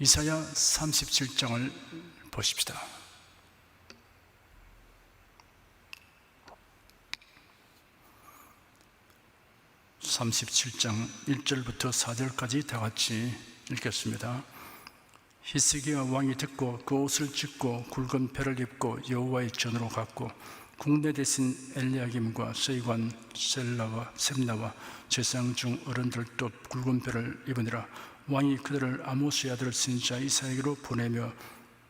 이사야 37장을 보십시다. (37장) 1절부터 4절까지 다 같이 읽겠습니다. 히스기야 왕이 듣고 그 옷을 찢고 굵은 배를 입고 여호와의 전으로 갔고 국내 대신 엘리야김과 서기관 셀라와 셈나와 제사장 중 어른들도 굵은 배를 입으니라. 왕이 그들을 아모스의 아들 선지자 이사야에게로 보내며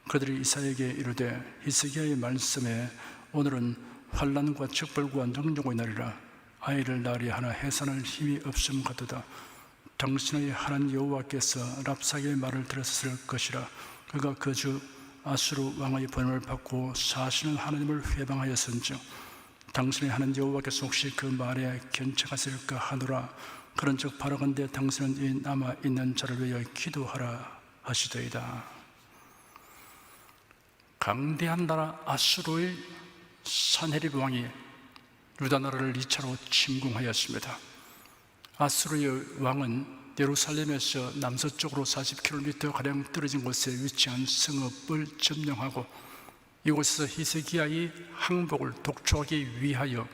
그들이 이사야에게 이르되 히스기야의 말씀에 오늘은 환난과 척벌과 능력의 날이라. 아이를 낳으리 하나 해산할 힘이 없음 같도다. 당신의 하나님 여호와께서 랍사게의 말을 들었을 것이라. 그가 그 주 아수르 왕의 번호를 받고 사시는 하나님을 회방하였은즉 당신의 하나님 여호와께서 혹시 그 말에 견책하실까 하노라. 그런즉 바라건대 당신은 이 남아있는 자를 위하여 기도하라 하시더이다. 강대한 나라 아수르의 산헤립 왕이 유다 나라를 2차로 침공하였습니다. 아수르의 왕은 예루살렘에서 남서쪽으로 40km 가량 떨어진 곳에 위치한 성읍을 점령하고 이곳에서 히스기야의 항복을 독촉하기 위하여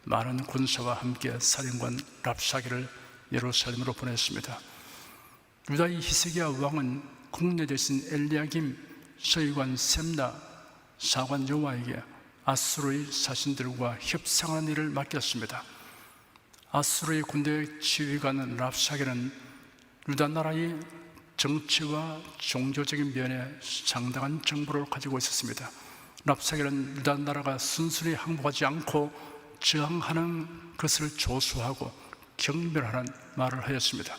많은 군사와 함께 사령관 랍사게를 예루살렘으로 보냈습니다. 유다의 히스기야 왕은 국내 대신 엘리야김, 서기관 셈나, 사관 요아에게 아수르의 사신들과 협상하는 일을 맡겼습니다. 아수르의 군대 지휘관 랍사게는 유다 나라의 정치와 종교적인 면에 상당한 정보를 가지고 있었습니다. 랍사게는 유다 나라가 순순히 항복하지 않고 저항하는 것을 조소하고 경멸하는 말을 하였습니다.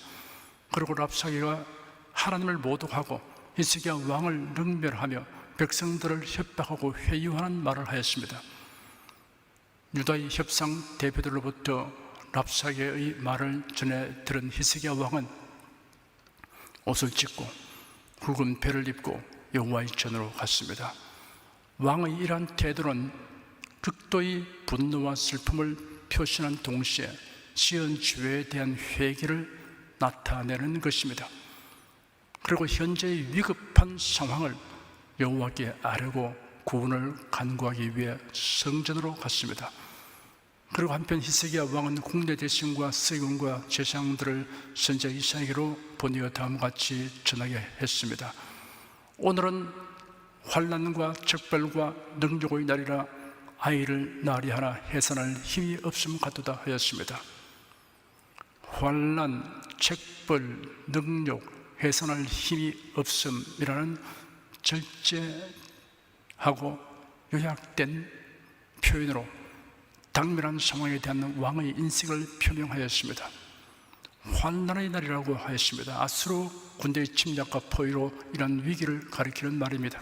그리고 랍사게가 하나님을 모독하고 히스기야 왕을 능멸하며 백성들을 협박하고 회유하는 말을 하였습니다. 유다의 협상 대표들로부터 랍사게의 말을 전해 들은 히스기야 왕은 옷을 찢고 굵은 배를 입고 여호와의 전으로 갔습니다. 왕의 이러한 태도는 극도의 분노와 슬픔을 표시하는 동시에 지은 죄에 대한 회개를 나타내는 것입니다. 그리고 현재의 위급한 상황을 여호와께 아뢰고 구원을 간구하기 위해 성전으로 갔습니다. 그리고 한편 히스기야 왕은 국내 대신과 서기관과 제사장들을 선지자 이사야에게로 보내어 다음과 같이 전하게 했습니다. 오늘은 환난과 적발과 능력의 날이라. 아이를 낳으리 하나 해산할 힘이 없음 같도다 하였습니다. 환난, 책벌, 능력, 해산할 힘이 없음이라는 절제하고 요약된 표현으로 당면한 상황에 대한 왕의 인식을 표명하였습니다. 환난의 날이라고 하였습니다. 아수르 군대의 침략과 포위로 이런 위기를 가리키는 말입니다.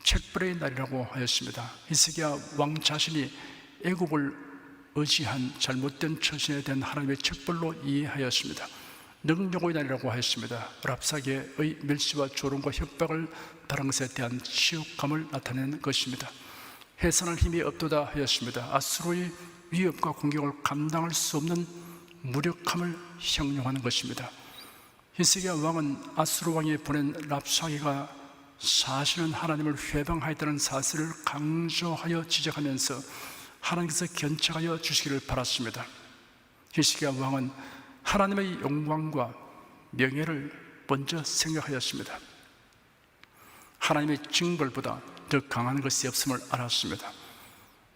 책벌의 날이라고 하였습니다. 히스기야 왕 자신이 애굽을 의지한 잘못된 처신에 대한 하나님의 책벌로 이해하였습니다. 능력의 날이라고 하였습니다. 랍사게의 멸시와 조롱과 협박을 당한 것에 대한 치욕감을 나타내는 것입니다. 해산할 힘이 없도다 하였습니다. 아수르의 위협과 공격을 감당할 수 없는 무력함을 형용하는 것입니다. 히스기야 왕은 아수르 왕이 보낸 랍사게가 사실은 하나님을 회방하였다는 사실을 강조하여 지적하면서 하나님께서 견책하여 주시기를 바랐습니다. 히스기야 왕은 하나님의 영광과 명예를 먼저 생각하였습니다. 하나님의 징벌보다 더 강한 것이 없음을 알았습니다.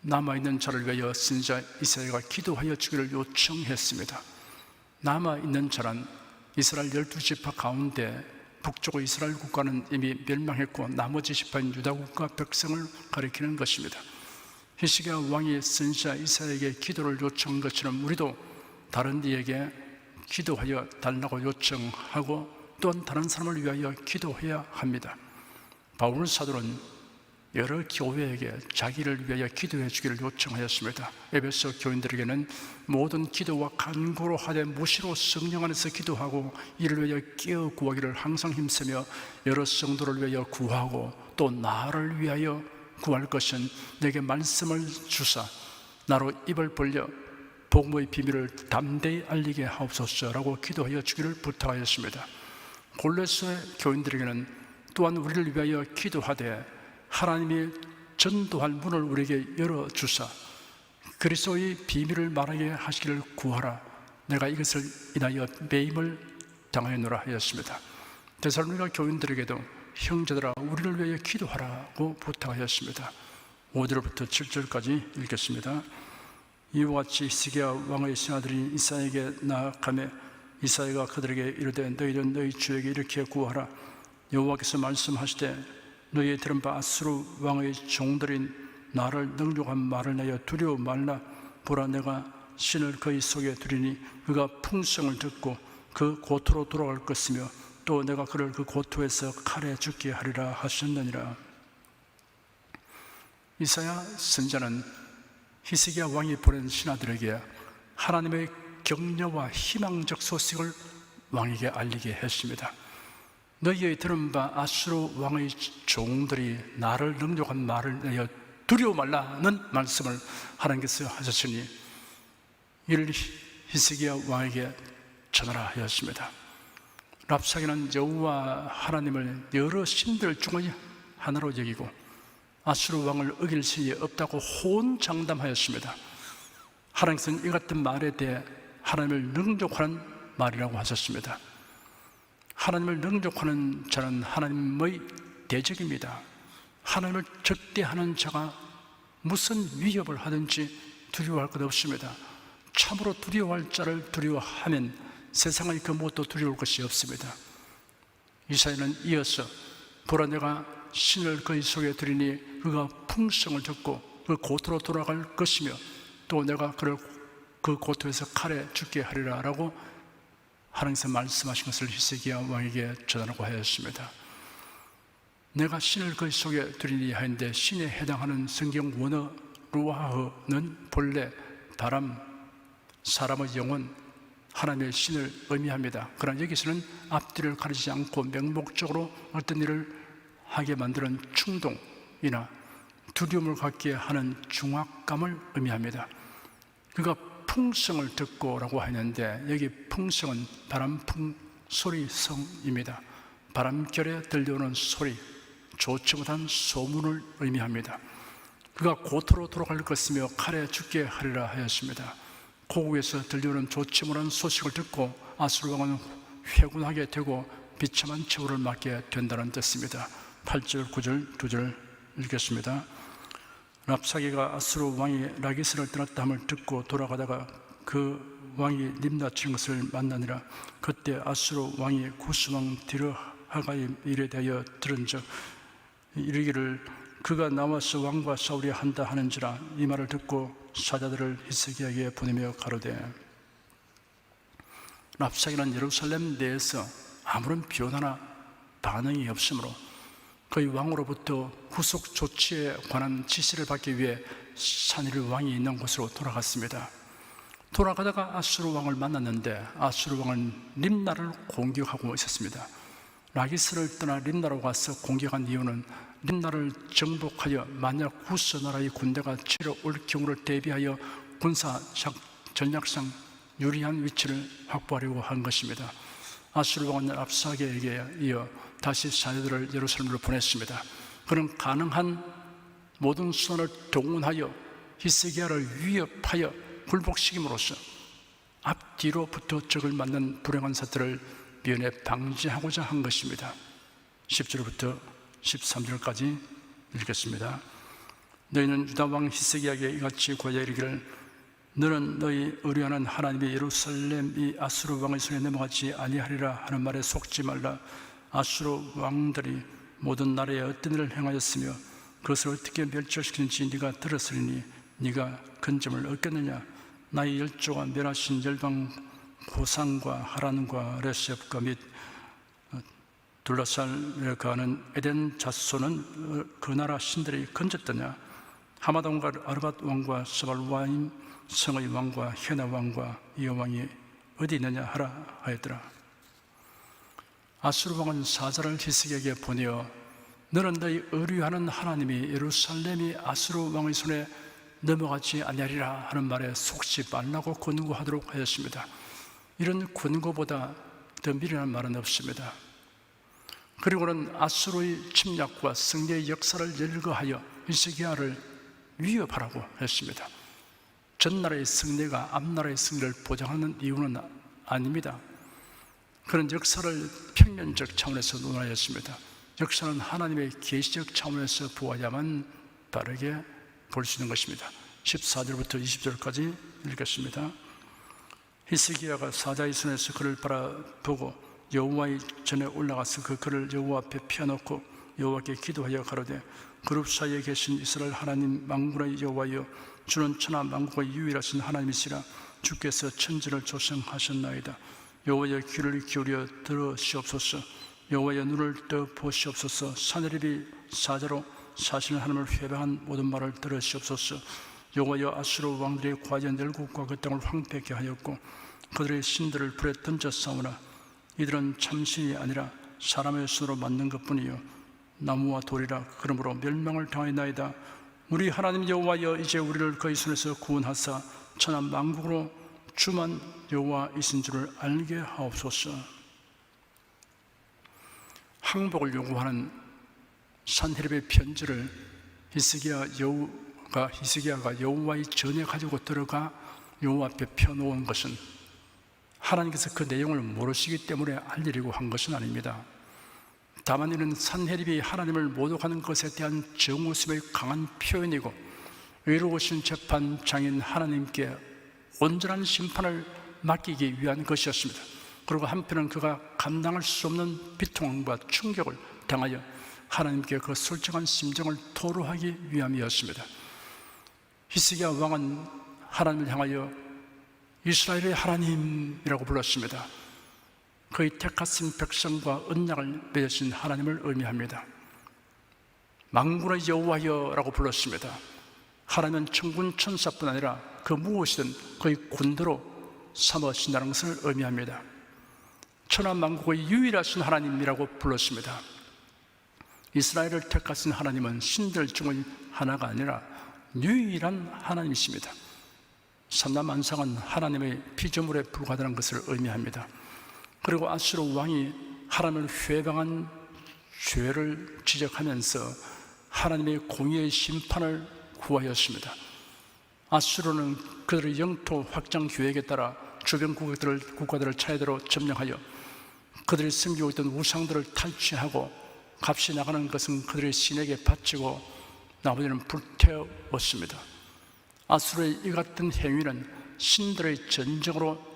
남아있는 자를 위하여 선지자 이사야가 기도하여 주기를 요청했습니다. 남아있는 자란 이스라엘 12지파 가운데 북쪽의 이스라엘 국가는 이미 멸망했고 나머지 지파인 유다 국가 백성을 가리키는 것입니다. 히스기야 왕이 선지자 이사야에게 기도를 요청한 것처럼 우리도 다른 이에게 기도하여 달라고 요청하고 또한 다른 사람을 위하여 기도해야 합니다. 바울 사도는 여러 교회에게 자기를 위하여 기도해 주기를 요청하였습니다. 에베소 교인들에게는 모든 기도와 간구로 하되 무시로 성령 안에서 기도하고 이를 위하여 깨어 구하기를 항상 힘쓰며 여러 성도를 위하여 구하고 또 나를 위하여 구할 것은 내게 말씀을 주사 나로 입을 벌려 복음의 비밀을 담대히 알리게 하옵소서라고 기도하여 주기를 부탁하였습니다. 골로새 교인들에게는 또한 우리를 위하여 기도하되 하나님이 전도할 문을 우리에게 열어주사 그리스도의 비밀을 말하게 하시기를 구하라. 내가 이것을 인하여 매임을 당하였노라 하였습니다. 데살로니가 교인들에게도 형제들아 우리를 위하여 기도하라고 부탁하였습니다. 5절부터 7절까지 읽겠습니다. 이와 같이 히스기야 왕의 신하들이 이사야에게 나아가매 이사야가 그들에게 이르되 너희는 너희 주에게 이렇게 구하라. 여호와께서 말씀하시되 너희의 들은 바 아수르 왕의 종들인 나를 능욕한 말을 내어 두려워 말라. 보라 내가 신을 그의 속에 두리니 그가 풍성을 듣고 그 고토로 돌아갈 것이며 또 내가 그를 그 고토에서 칼에 죽게 하리라 하셨느니라. 이사야 선지자는 히스기야 왕이 보낸 신하들에게 하나님의 격려와 희망적 소식을 왕에게 알리게 했습니다. 너희의 들은 바 아수르 왕의 종들이 나를 능욕한 말을 내어 두려워 말라는 말씀을 하나님께서 하셨으니 이를 히스기야 왕에게 전하라 하였습니다. 랍사게는 여호와 하나님을 여러 신들 중의 하나로 여기고 아수르 왕을 어길 신이 없다고 호언장담하였습니다. 하나님께서는 이 같은 말에 대해 하나님을 능욕하는 말이라고 하셨습니다. 하나님을 능욕하는 자는 하나님의 대적입니다. 하나님을 적대하는 자가 무슨 위협을 하든지 두려워할 것 없습니다. 참으로 두려워할 자를 두려워하면 세상의 그 무엇도 두려울 것이 없습니다. 이사야는 이어서 보라 내가 신을 그의 속에 두리니 그가 풍성을 듣고 그 고토로 돌아갈 것이며 또 내가 그를 그 고토에서 칼에 죽게 하리라 라고 하나님께서 말씀하신 것을 히스기야 왕에게 전하라고 하였습니다. 내가 신을 그의 속에 두리니 하는데 신에 해당하는 성경 원어 루아흐는 본래 바람, 사람의 영혼, 하나님의 신을 의미합니다. 그러나 여기서는 앞뒤를 가리지 않고 명목적으로 어떤 일을 하게 만드는 충동이나 두려움을 갖게 하는 중압감을 의미합니다. 그가 풍성을 듣고라고 하는데 여기 풍성은 바람풍 소리성입니다. 바람결에 들려오는 소리, 좋지 못한 소문을 의미합니다. 그가 고토로 돌아갈 것이며 칼에 죽게 하리라 하였습니다. 고국에서 들려오는 좋지 못한 소식을 듣고 아수르 왕은 회군하게 되고 비참한 처우를 맞게 된다는 뜻입니다. 8절, 9절, 2절 읽겠습니다. 랍사게가 아수르 왕이 라기스를 떠났다 함을 듣고 돌아가다가 그 왕이 림나 치는 것을 만나니라. 그때 아수르 왕이 구스왕 디르하가의 일에 대하여 들은 적 이르기를 그가 나와서 왕과 싸우려 한다 하는지라. 이 말을 듣고 사자들을 히스기야에게 보내며 가로되 랍사게는 예루살렘 내에서 아무런 변화나 반응이 없으므로 그의 왕으로부터 후속 조치에 관한 지시를 받기 위해 산이르 왕이 있는 곳으로 돌아갔습니다. 돌아가다가 아수르 왕을 만났는데 아수르 왕은 림나를 공격하고 있었습니다. 라기스를 떠나 림나로 가서 공격한 이유는 림나를 정복하여 만약 후스 나라의 군대가 치러 올 경우를 대비하여 군사 전략상 유리한 위치를 확보하려고 한 것입니다. 아수르 왕은 랍사게에게 이어 다시 사자들을 예루살렘으로 보냈습니다. 그는 가능한 모든 수단을 동원하여 히스기야를 위협하여 굴복시킴으로써 앞뒤로부터 적을 맞는 불행한 사태를 미연에 방지하고자 한 것입니다. 10절부터 13절까지 읽겠습니다. 너희는 유다 왕 히스기야에게 이같이 고하여 이르기를 너는 너희 의뢰하는 하나님의 예루살렘이 아수르 왕의 손에 넘어가지 아니하리라 하는 말에 속지 말라. 아수르 왕들이 모든 나라에 어떤 일을 행하였으며 그것을 어떻게 멸절시키는지 네가 들었으리니 네가 근점을 얻겠느냐. 나의 열조가 멸하신 열방 고산과 하란과 레셉과 및 둘러싸여 가는 에덴 자손은 그 나라 신들이 건졌더냐. 하맛 왕과 아르밧 왕과 스발와임 성의 왕과 헤나 왕과 이어 왕이 어디 있느냐 하라 하였더라. 아수르 왕은 사자를 히스기야에게 보내어 너는 너희 의뢰하는 하나님이 예루살렘이 아수르 왕의 손에 넘어가지 아니하리라 하는 말에 속지 말라고 권고하도록 하였습니다. 이런 권고보다 더 미련한 말은 없습니다. 그리고는 아수르의 침략과 승리의 역사를 열거하여 히스기야를 위협하라고 했습니다. 전나라의 승리가 앞나라의 승리를 보장하는 이유는 아닙니다. 그런 역사를 평면적 차원에서 논하였습니다. 역사는 하나님의 계시적 차원에서 보아야만 바르게 볼 수 있는 것입니다. 14절부터 20절까지 읽겠습니다. 히스기야가 사자의 손에서 그를 바라보고 여호와의 전에 올라가서 그 그를 여호와 앞에 펴놓고 여호와께 기도하여 가로되 그룹 사이에 계신 이스라엘 하나님 만군의 여호와여, 주는 천하 만국의 유일하신 하나님이시라. 주께서 천지를 조성하셨나이다. 여호와여, 귀를 기울여 들으시옵소서. 여호와여, 눈을 떠 보시옵소서. 사내립이 사자로 사실 하나님을 회방한 모든 말을 들으시옵소서. 여호와여, 아수르 왕들이 과연 열국과 그 땅을 황폐케 하였고 그들의 신들을 불에 던져 싸우나 이들은 참신이 아니라 사람의 손으로 만든 것뿐이요 나무와 돌이라. 그러므로 멸망을 당하였나이다. 우리 하나님 여호와여, 이제 우리를 그의 손에서 구원하사 천하 만국으로 주만 여호와이신 줄을 알게 하옵소서. 항복을 요구하는 산헤립의 편지를 히스기야가 여호와의 전에 가지고 들어가 여호와 앞에 펴놓은 것은 하나님께서 그 내용을 모르시기 때문에 알리려고 한 것은 아닙니다. 다만 이는 산헤립이 하나님을 모독하는 것에 대한 정오심의 강한 표현이고 의로우신 재판장인 하나님께 온전한 심판을 맡기기 위한 것이었습니다. 그리고 한편은 그가 감당할 수 없는 비통함과 충격을 당하여 하나님께 그 솔직한 심정을 토로하기 위함이었습니다. 히스기야 왕은 하나님을 향하여 이스라엘의 하나님이라고 불렀습니다. 그의 택하신 백성과 언약을 맺으신 하나님을 의미합니다. 만군의 여호와여라고 불렀습니다. 하나님은 천군 천사뿐 아니라 그 무엇이든 그의 군대로 삼으신다는 것을 의미합니다. 천하 만국의 유일하신 하나님이라고 불렀습니다. 이스라엘을 택하신 하나님은 신들 중의 하나가 아니라 유일한 하나님이십니다. 삼라만상은 하나님의 피조물에 불과하다는 것을 의미합니다. 그리고 아수르 왕이 하나님을 회방한 죄를 지적하면서 하나님의 공의의 심판을 구하였습니다. 아수르는 그들의 영토 확장 계획에 따라 주변 국가들을 차례대로 점령하여 그들이 섬기고 있던 우상들을 탈취하고 값이 나가는 것은 그들의 신에게 바치고 나머지는 불태웠습니다. 아수르의 이 같은 행위는 신들의 전쟁으로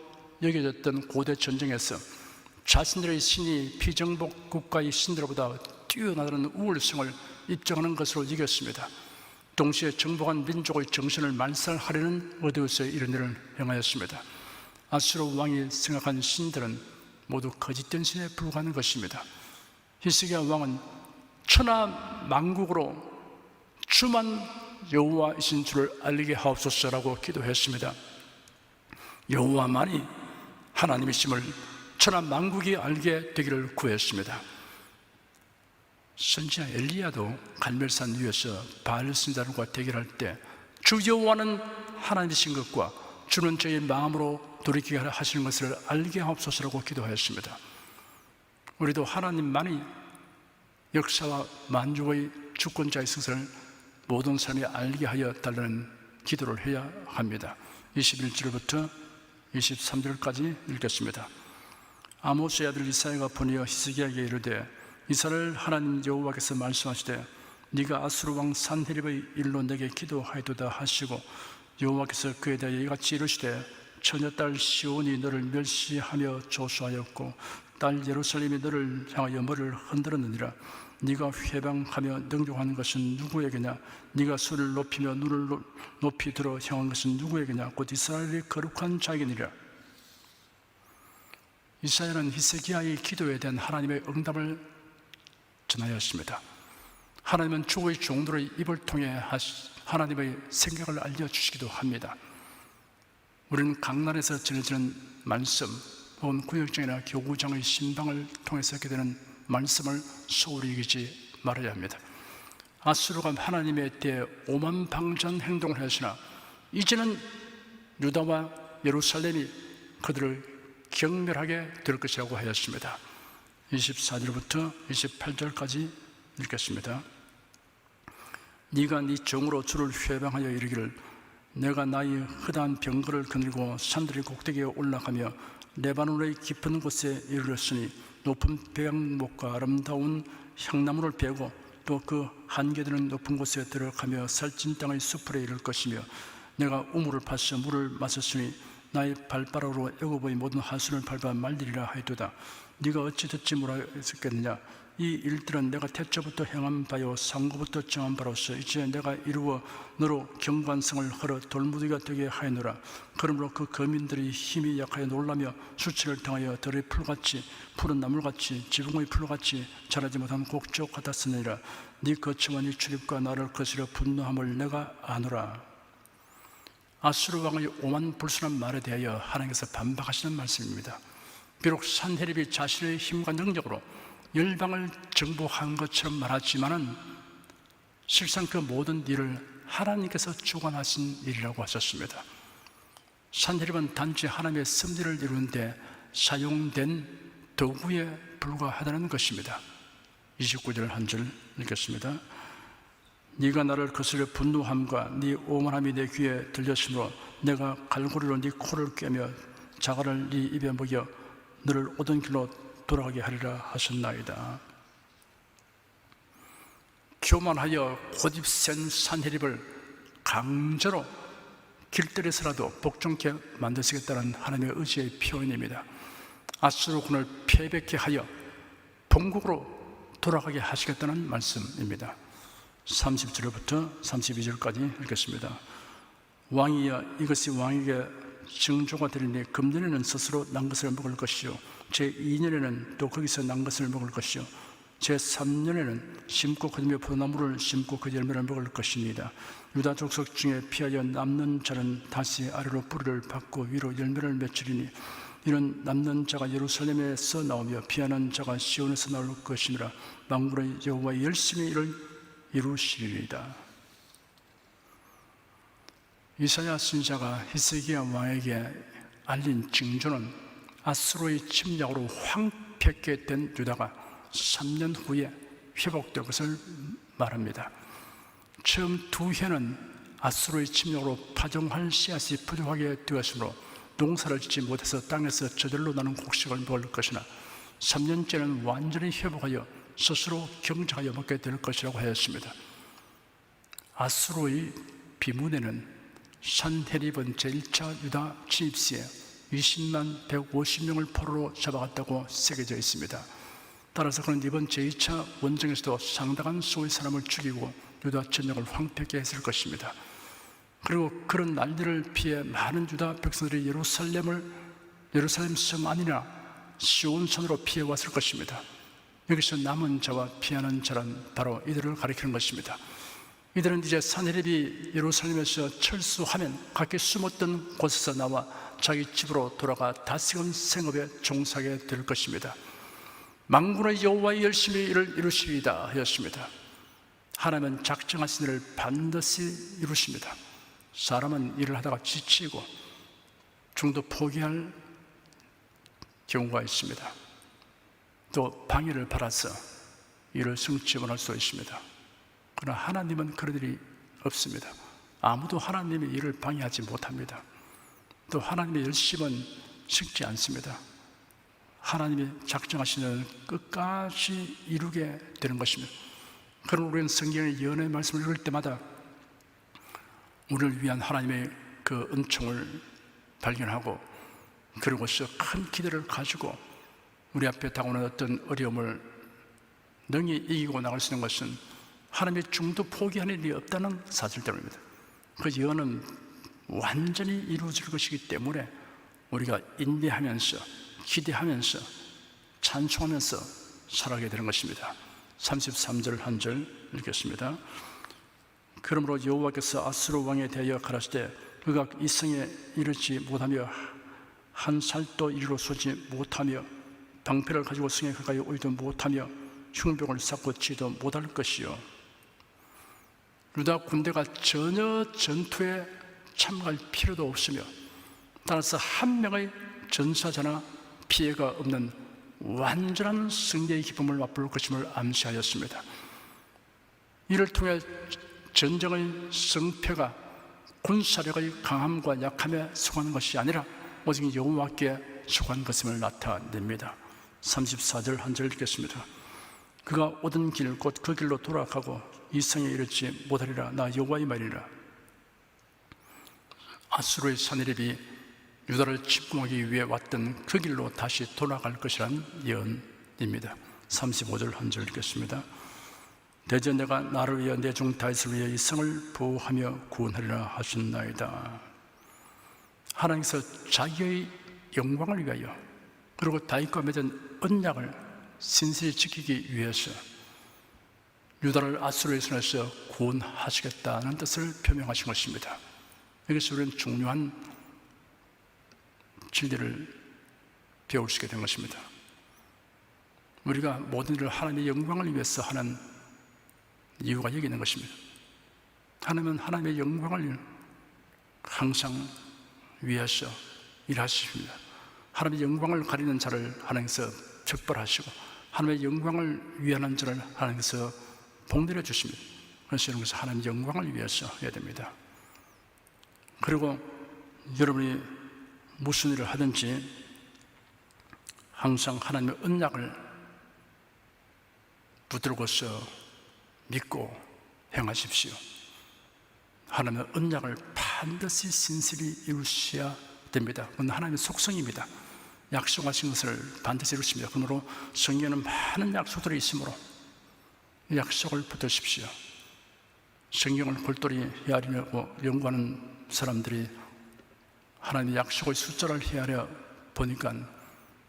여겨졌던 고대 전쟁에서 자신들의 신이 비정복 국가의 신들보다 뛰어나다는 우월성을 입증하는 것으로 이겼습니다. 동시에 정복한 민족의 정신을 말살하려는 의도에서 이런 일을 행하였습니다. 아수르 왕이 생각한 신들은 모두 거짓된 신에 불과한 것입니다. 히스기야 왕은 천하 만국으로 주만 여호와이신 줄을 알리게 하옵소서라고 기도했습니다. 여호와만이 하나님이심을 천하 만국이 알게 되기를 구했습니다. 선지자 엘리야도 갈멜산 위에서 바알 선지자들과 대결할 때 주 여호와는 하나님이신 것과 주는 저의 마음으로 돌이키게 하시는 것을 알게 하옵소서라고 기도하였습니다. 우리도 하나님만이 역사와 만족의 주권자의 성성을 모든 사람이 알게 하여 달라는 기도를 해야 합니다. 21절부터 23절까지 읽겠습니다. 아모스의 아들 이사야가 보내어 히스기야에게 이르되 이스라엘 하나님 여호와께서 말씀하시되 네가 아수르 왕 산헤립의 일로 내게 기도하여도다 하시고 여호와께서 그에 대하여 이같이 이르시되 처녀딸 시온이 너를 멸시하며 조소하였고 딸 예루살렘이 너를 향하여 머리를 흔들었느니라. 네가 회방하며 능욕하는 것은 누구에게냐? 네가 손을 높이며 눈을 높이 들어 향한 것은 누구에게냐? 곧 이스라엘의 거룩한 자에게니라. 이사야는 히스기야의 기도에 대한 하나님의 응답을 전하였습니다. 하나님은 주의 종들의 입을 통해 하나님의 생각을 알려주시기도 합니다. 우리는 강단에서 전해지는 말씀 혹은 구역장이나 교구장의 신방을 통해서 얻게 되는 말씀을 소홀히 여기지 말아야 합니다. 아수르가 하나님에 대해 오만방전 행동을 하시나 이제는 유다와 예루살렘이 그들을 경멸하게 될 것이라고 하였습니다. 24절부터 28절까지 읽겠습니다. 네가 네 정으로 주를 회방하여 이르기를 내가 나의 허다한 병거를 거닐고 산들의 꼭대기에 올라가며 레바논의 깊은 곳에 이르렀으니 높은 배양목과 아름다운 향나무를 베고 또 그 한계되는 높은 곳에 들어가며 살찐 땅의 수풀에 이를 것이며 내가 우물을 파서 물을 마셨으니 나의 발바닥으로 애굽의 모든 하수를 밟아 말리리라 하였도다. 네가 어찌 듣지 못하였겠느냐? 이 일들은 내가 태초부터 행한 바요 상고부터 정한 바로서 이제 내가 이루어 너로 경관성을 헐어 돌무더기가 되게 하였노라. 그러므로 그 거민들이 힘이 약하여 놀라며 수치를 당하여 들의 풀같이 푸른 나물같이 지붕의 풀같이 자라지 못한 곡조 같았으니라. 네 거처와 네 출입과 나를 거스려 분노함을 내가 아노라. 아수르 왕의 오만 불순한 말에 대하여 하나님께서 반박하시는 말씀입니다. 비록 산헤립이 자신의 힘과 능력으로 열방을 정복한 것처럼 말하지만은 실상 그 모든 일을 하나님께서 주관하신 일이라고 하셨습니다. 산헤립은 단지 하나님의 섭리를 이루는데 사용된 도구에 불과하다는 것입니다. 29절 한 절 읽겠습니다. 네가 나를 거스려 분노함과 네 오만함이 내 귀에 들렸으므로 내가 갈고리로 네 코를 꿰며 자갈을 네 입에 먹여 너를 오던 길로 돌아가게 하리라 하셨나이다. 교만하여 고집센 산헤립을 강제로 길들여서라도 복종케 만드시겠다는 하나님의 의지의 표현입니다. 아수르군을 패배케 하여 본국으로 돌아가게 하시겠다는 말씀입니다. 30절부터 32절까지 읽겠습니다. 왕이여 이것이 왕에게 징조가 되리니 금년에는 스스로 난 것을 먹을 것이요 제2년에는 또 거기서 난 것을 먹을 것이요 제3년에는 심고 거두며 포도나무를 심고 그 열매를 먹을 것입니다. 유다 족속 중에 피하여 남는 자는 다시 아래로 뿌리를 받고 위로 열매를 맺으리니 이는 남는 자가 예루살렘에서 나오며 피하는 자가 시온에서 나올 것이니라. 만군의 여호와의 열심히 이를 이루시리이다. 이사야 선지자가 히스기야 왕에게 알린 징조는 아수르의 침략으로 황폐케 된 유다가 3년 후에 회복될 것을 말합니다. 처음 두 해는 아수르의 침략으로 파종할 씨앗이 부족하게 되었으므로 농사를 짓지 못해서 땅에서 저절로 나는 곡식을 먹을 것이나 3년째는 완전히 회복하여 스스로 경작하여 먹게 될 것이라고 하였습니다. 아수르의 비문에는 산헤립은 제1차 유다 침입 시에 20만 150명을 포로로 잡아갔다고 새겨져 있습니다. 따라서 그는 이번 제2차 원정에서도 상당한 수의 사람을 죽이고 유다 전역을 황폐케 했을 것입니다. 그리고 그런 난리를 피해 많은 유다 백성들이 예루살렘 성 안이나 시온산으로 피해 왔을 것입니다. 여기서 남은 자와 피하는 자란 바로 이들을 가리키는 것입니다. 이들은 이제 산헤립이 예루살렘에서 철수하면 각기 숨었던 곳에서 나와 자기 집으로 돌아가 다시금 생업에 종사하게 될 것입니다. 만군의 여호와의 열심히 이를 이루시리이다 하였습니다. 하나님은 작정하신 일을 반드시 이루십니다. 사람은 일을 하다가 지치고 중도 포기할 경우가 있습니다. 또 방해를 받아서 일을 성취 못할 수 있습니다. 그러나 하나님은 그런 일이 없습니다. 아무도 하나님의 일을 방해하지 못합니다. 또 하나님의 열심은 식지 않습니다. 하나님이 작정하시는 끝까지 이루게 되는 것입니다. 그럼 우리는 성경의 예언의 말씀을 읽을 때마다 우리를 위한 하나님의 그 은총을 발견하고 그리고서 큰 기대를 가지고 우리 앞에 다가오는 어떤 어려움을 능히 이기고 나갈 수 있는 것은 하나님의 중도 포기하는 일이 없다는 사실 때문입니다. 그 예언은 완전히 이루어질 것이기 때문에 우리가 인내하면서 기대하면서 찬송하면서 살아가게 되는 것입니다. 33절 한 절 읽겠습니다. 그러므로 여호와께서 아수르 왕에 대하여 가라사대 그가 이 성에 이르지 못하며 한 살도 이리로 쏘지 못하며 방패를 가지고 성에 가까이 오지도 못하며 흉병을 쌓고 치지도 못할 것이요 유다 군대가 전혀 전투에 참가할 필요도 없으며 따라서 한 명의 전사자나 피해가 없는 완전한 승리의 기쁨을 맛볼 것임을 암시하였습니다. 이를 통해 전쟁의 승패가 군사력의 강함과 약함에 속하는 것이 아니라 오직 여호와께 속한 것임을 나타냅니다. 34절 한 절 읽겠습니다. 그가 오던 길 곧 그 길로 돌아가고 이 성에 이르지 못하리라. 나 여호와의 말이라. 아수르의 사내립이 유다를 침공하기 위해 왔던 그 길로 다시 돌아갈 것이란 예언입니다. 35절 한 절 읽겠습니다. 대저 내가 나를 위하여 내 종 다윗을 위하여 이 성을 보호하며 구원하리라 하셨나이다. 하나님께서 자기의 영광을 위하여 그리고 다윗과 맺은 언약을 신실히 지키기 위해서 유다를 아수르의 손에서 구원하시겠다는 뜻을 표명하신 것입니다. 여기서 우리는 중요한 진리를 배울 수 있게 된 것입니다. 우리가 모든 일을 하나님의 영광을 위해서 하는 이유가 여기 있는 것입니다. 하나님은 하나님의 영광을 항상 위해서 일하십니다. 하나님의 영광을 가리는 자를 하나님께서 척벌하시고 하나님의 영광을 위하는 자를 하나님께서 복내려 주십니다. 그래서 여러분께서 하나님의 영광을 위해서 해야 됩니다. 그리고 여러분이 무슨 일을 하든지 항상 하나님의 언약을 붙들고서 믿고 행하십시오. 하나님의 언약을 반드시 신실히 이루셔야 됩니다. 그건 하나님의 속성입니다. 약속하신 것을 반드시 이루십니다. 그러므로 성경에는 많은 약속들이 있으므로 약속을 붙드십시오. 성경을 골똘히 헤아리고 연구하는 사람들이 하나님의 약속의 숫자를 헤아려 보니까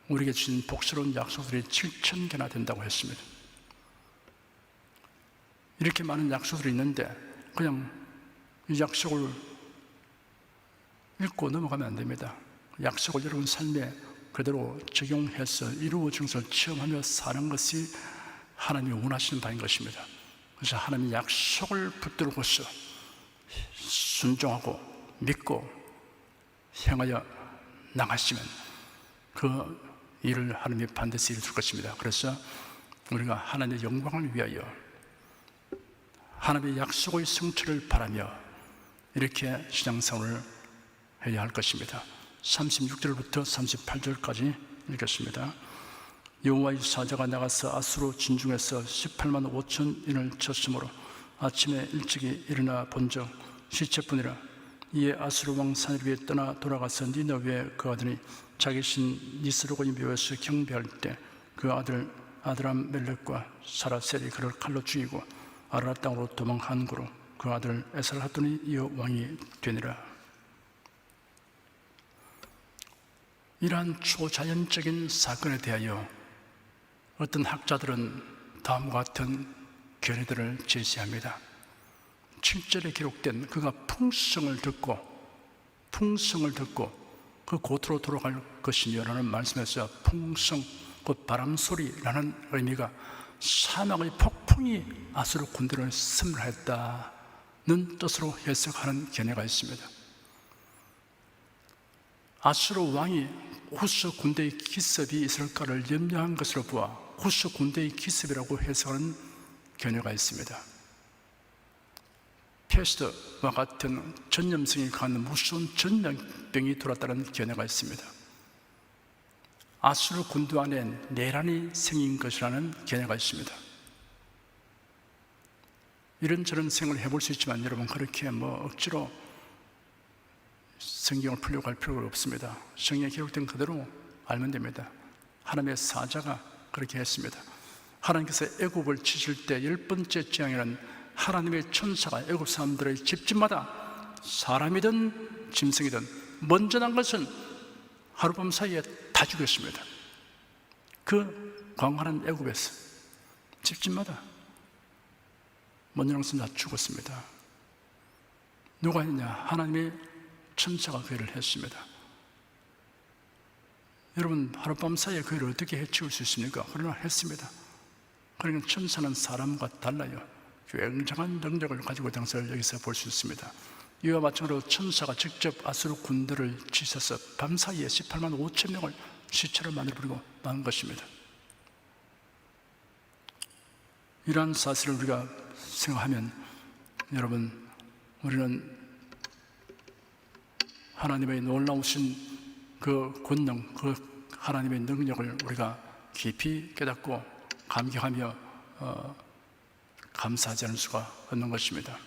우리에게 주신 복스러운 약속들이 7,000개나 된다고 했습니다. 이렇게 많은 약속들이 있는데 그냥 이 약속을 읽고 넘어가면 안 됩니다. 약속을 여러분 삶에 그대로 적용해서 이루어진 것을 체험하며 사는 것이 하나님이 원하시는 바인 것입니다. 그래서 하나님의 약속을 붙들고서 순종하고 믿고 행하여 나가시면 그 일을 하나님이 반드시 이루실 것입니다. 그래서 우리가 하나님의 영광을 위하여 하나님의 약속의 성취를 바라며 이렇게 신앙생활을 해야 할 것입니다. 36절부터 38절까지 읽겠습니다. 여호와의 사자가 나가서 아수르 진중에서 18만 5천인을 쳤으므로 아침에 일찍이 일어나 본즉 시체뿐이라. 이에 아수르 왕 사내립이 떠나 돌아가서 니느웨에 거하더니 자기 신 니스로고의 묘에서 경배할 때 그 아들 아드람멜렉과 사라셀이 그를 칼로 죽이고 아라랏 땅으로 도망한 고로 그 아들 에살하돈이 이어 왕이 되니라. 이러한 초자연적인 사건에 대하여 어떤 학자들은 다음과 같은 견해들을 제시합니다. 7절에 기록된 그가 풍성을 듣고 그 고토로 돌아갈 것이며라는 말씀에서 풍성, 곧 바람소리라는 의미가 사막의 폭풍이 아수르 군대를 섬멸했다는 뜻으로 해석하는 견해가 있습니다. 아수르 왕이 후스 군대의 기습이 있을까를 염려한 것으로 보아 후스 군대의 기습이라고 해석하는 견해가 있습니다. 패스트와 같은 전염성이 강한 무서운 전염병이 돌았다는 견해가 있습니다. 아수르 군대 안에 내란이 생긴 것이라는 견해가 있습니다. 이런저런 생각을 해볼 수 있지만 여러분 그렇게 억지로 성경을 풀려고 할 필요가 없습니다. 성경에 기록된 그대로 알면 됩니다. 하나님의 사자가 그렇게 했습니다. 하나님께서 애굽을 치실 때 10번째 재앙에는 하나님의 천사가 애굽 사람들의 집집마다 사람이든 짐승이든 먼저 난 것은 하룻밤 사이에 다 죽였습니다. 그 광활한 애굽에서 집집마다 먼저 난 것은 다 죽었습니다. 누가 했냐? 하나님의 천사가 그 일을 했습니다. 여러분 하룻밤 사이에 그 일을 어떻게 해치울 수 있습니까? 그러나 했습니다. 그러니까 천사는 사람과 달라요. 굉장한 능력을 가지고 있다는 것을 여기서 볼 수 있습니다. 이와 마찬가지로 천사가 직접 아수르 군대를 치셔서 밤사이에 18만 5천 명을 시체를 만들어버리고 만 것입니다. 이러한 사실을 우리가 생각하면 여러분, 우리는 하나님의 놀라우신 그 권능, 그 하나님의 능력을 우리가 깊이 깨닫고 감격하며 감사하지 않을 수가 없는 것입니다.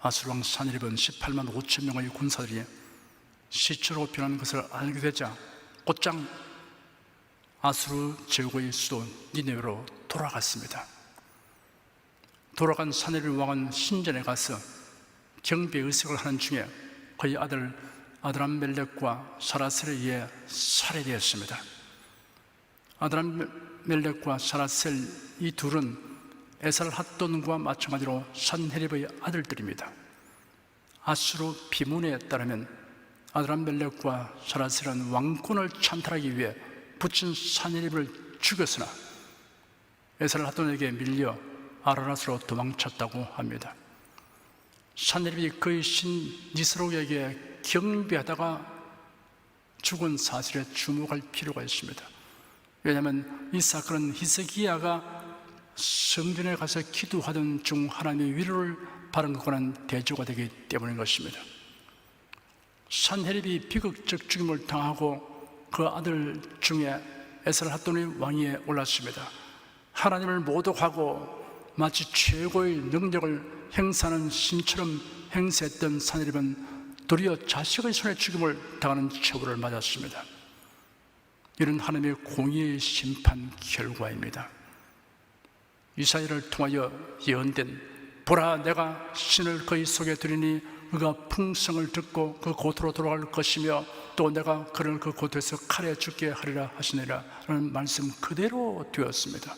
아수르 왕 산헤립은 18만 5천 명의 군사들이 시체로 변한 것을 알게 되자 곧장 아수르 제국의 수도 니네웨로 돌아갔습니다. 돌아간 산헤립 왕은 신전에 가서 경배 의식을 하는 중에 그의 아들 아드람멜렉과 사라셀에 의해 살해되었습니다. 아드람멜렉과 사라셀 이 둘은 에살핫돈과 마찬가지로 산헤립의 아들들입니다. 아수르 비문에 따르면 아드람멜렉과 사라셀은 왕권을 찬탈하기 위해 붙인 산헤립을 죽였으나 에살핫돈에게 밀려 아라랏으로 도망쳤다고 합니다. 산헤립이 그의 신 니스록에게 경배하다가 죽은 사실에 주목할 필요가 있습니다. 왜냐하면 이 사건은 히스기야가 성전에 가서 기도하던 중 하나님의 위로를 받은 것과는 대조가 되기 때문인 것입니다. 산헤립이 비극적 죽임을 당하고 그 아들 중에 에살핫돈이 왕위에 올랐습니다. 하나님을 모독하고 마치 최고의 능력을 행사하는 신처럼 행세했던 산헤립은 도리어 자식의 손에 죽임을 당하는 처벌을 맞았습니다. 이는 하나님의 공의의 심판 결과입니다. 이사야를 통하여 예언된 보라, 내가 신을 그의 속에 두리니 그가 풍성을 듣고 그 고토로 돌아갈 것이며 또 내가 그를 그 고토에서 칼에 죽게 하리라 하시니라 라는 말씀 그대로 되었습니다.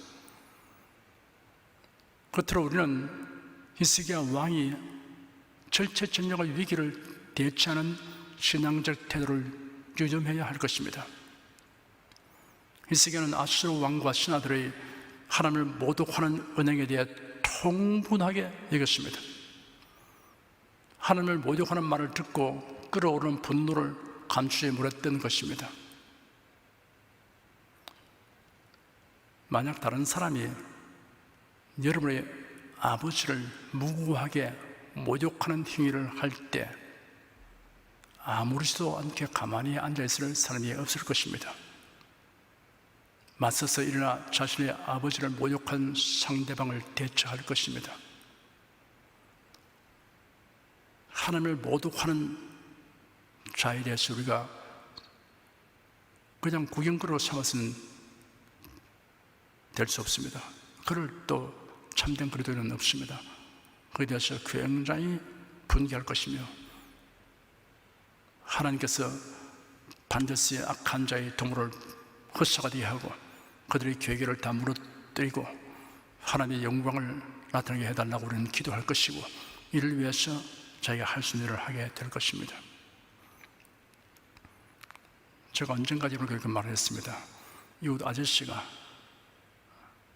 끝으로 우리는 히스기야 왕이 절체절명의 위기를 대처하는 신앙적 태도를 유념해야 할 것입니다. 히스기야는 아수르 왕과 신하들의 하나님을 모독하는 언행에 대해 통분하게 여겼습니다. 하나님을 모독하는 말을 듣고 끓어오르는 분노를 감추지 못했던 것입니다. 만약 다른 사람이 여러분의 아버지를 무고하게 모욕하는 행위를 할 때 아무렇지도 않게 가만히 앉아있을 사람이 없을 것입니다. 맞서서 일어나 자신의 아버지를 모욕한 상대방을 대처할 것입니다. 하나님을 모독하는 자에 대해서 우리가 그냥 구경거리로 삼아서는 될 수 없습니다. 그를 또 참된 그리스도인은 없습니다. 그에 대해서 굉장히 분개할 것이며 하나님께서 반드시 악한 자의 도모를 헛사가게 하고 그들의 계획을 다 무너뜨리고 하나님의 영광을 나타나게 해달라고 우리는 기도할 것이고 이를 위해서 자기가 할 수 있는 일을 하게 될 것입니다. 제가 언젠가지로 그렇게 말을 했습니다. 이웃 아저씨가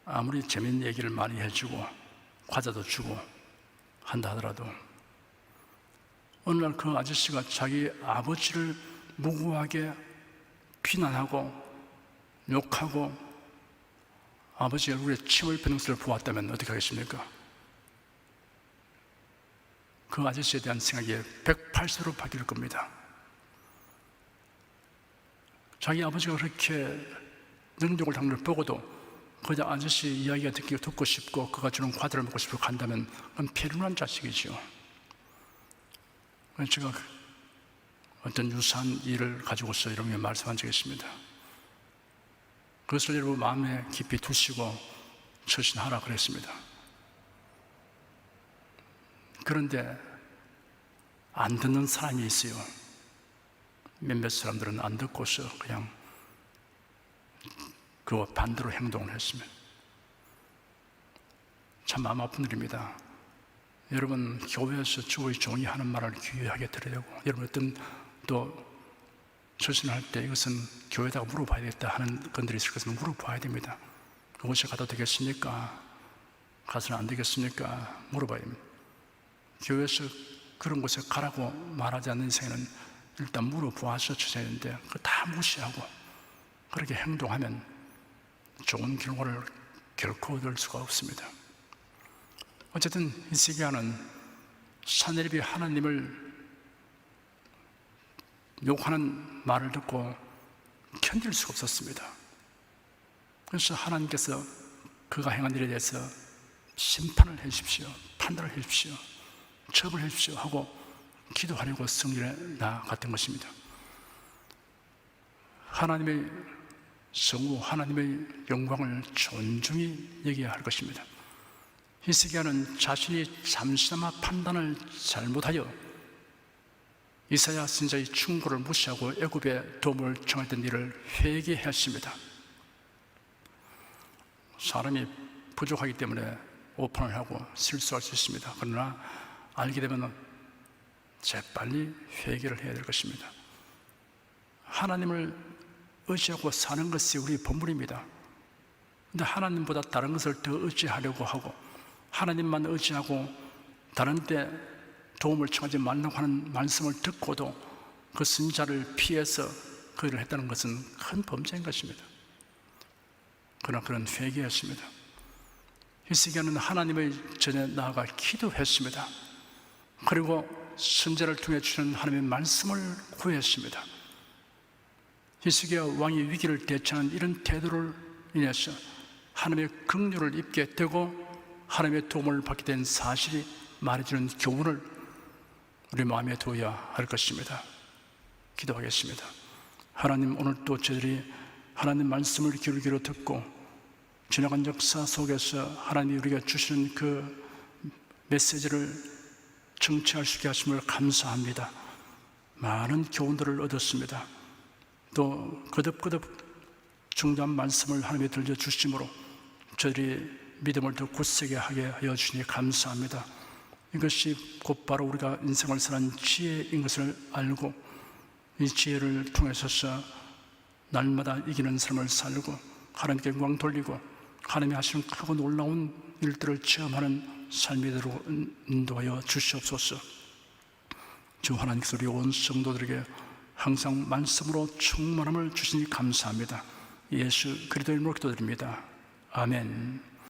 아무리 재밌는 얘기를 많이 해주고 과자도 주고 한다 하더라도 어느 날 그 아저씨가 자기 아버지를 무고하게 비난하고 욕하고 아버지 얼굴에 침을 뱉는 것을 보았다면 어떻게 하겠습니까? 그 아저씨에 대한 생각이 180도로 바뀔 겁니다. 자기 아버지가 그렇게 능력을 당한 걸 보고도 그냥 아저씨 이야기가 듣고 싶고 그가 주는 과자를 먹고 싶고 간다면 그건 배륜한 자식이죠. 제가 어떤 유사한 일을 가지고서 이런 게 말씀한 적이 있습니다. 그것을 여러분 마음에 깊이 두시고 처신하라 그랬습니다. 그런데 안 듣는 사람이 있어요. 몇몇 사람들은 안 듣고서 그냥 그와 반대로 행동을 했습니다. 참 마음 아픈 일입니다. 여러분 교회에서 주의 종이 하는 말을 귀하게 들으려고 여러분 어떤 또 처신할 때 이것은 교회에다가 물어봐야겠다 하는 건들이 있을 것은 물어봐야 됩니다. 그곳에 가도 되겠습니까? 가서는 안 되겠습니까? 물어봐야 됩니다. 교회에서 그런 곳에 가라고 말하지 않는 인생에는 일단 물어보아서 주셔야 되는데 그거 다 무시하고 그렇게 행동하면 좋은 결과를 결코 얻을 수가 없습니다. 어쨌든 히스기야는 사내립이 하나님을 욕하는 말을 듣고 견딜 수가 없었습니다. 그래서 하나님께서 그가 행한 일에 대해서 심판을 해 주십시오, 판단을 해 주십시오, 처벌해 주십시오 하고 기도하려고 성전에 나아갔던 것입니다. 하나님의 성우, 하나님의 영광을 존중히 여겨야 할 것입니다. 히스기야는 자신이 잠시나마 판단을 잘못하여 이사야 선지자의 충고를 무시하고 애굽에 도움을 청했던 일을 회개했습니다. 사람이 부족하기 때문에 오판을 하고 실수할 수 있습니다. 그러나 알게 되면 재빨리 회개를 해야 될 것입니다. 하나님을 의지하고 사는 것이 우리 본분입니다. 그런데 하나님보다 다른 것을 더 의지하려고 하고 하나님만 의지하고 다른 데 도움을 청하지 말라고 하는 말씀을 듣고도 그 선지자를 피해서 그 일을 했다는 것은 큰 범죄인 것입니다. 그러나 그런 회개였습니다. 히스기야는 하나님의 전에 나아가 기도했습니다. 그리고 선지자를 통해 주시는 하나님의 말씀을 구했습니다. 히스기야 왕이 위기를 대처하는 이런 태도를 인해서 하나님의 긍휼을 입게 되고 하나님의 도움을 받게 된 사실이 말해주는 교훈을 우리 마음에 두어야 할 것입니다. 기도하겠습니다. 하나님, 오늘 또 저희들이 하나님 말씀을 귀를 기울여 듣고 지나간 역사 속에서 하나님이 우리가 주시는 그 메시지를 청취할 수 있게 하심을 감사합니다. 많은 교훈들을 얻었습니다. 또 거듭거듭 중요한 말씀을 하나님이 들려주심으로 저희들이 믿음을 더 굳세게 하게 하여 주시니 감사합니다. 이것이 곧바로 우리가 인생을 사는 지혜인 것을 알고 이 지혜를 통해서 날마다 이기는 삶을 살고 하나님께 영광 돌리고 하나님이 하시는 크고 놀라운 일들을 체험하는 삶이 되도록 인도하여 주시옵소서. 주 하나님께서 우리 온 성도들에게 항상 말씀으로 충만함을 주시니 감사합니다. 예수 그리스도의 이름으로 기도드립니다. 아멘.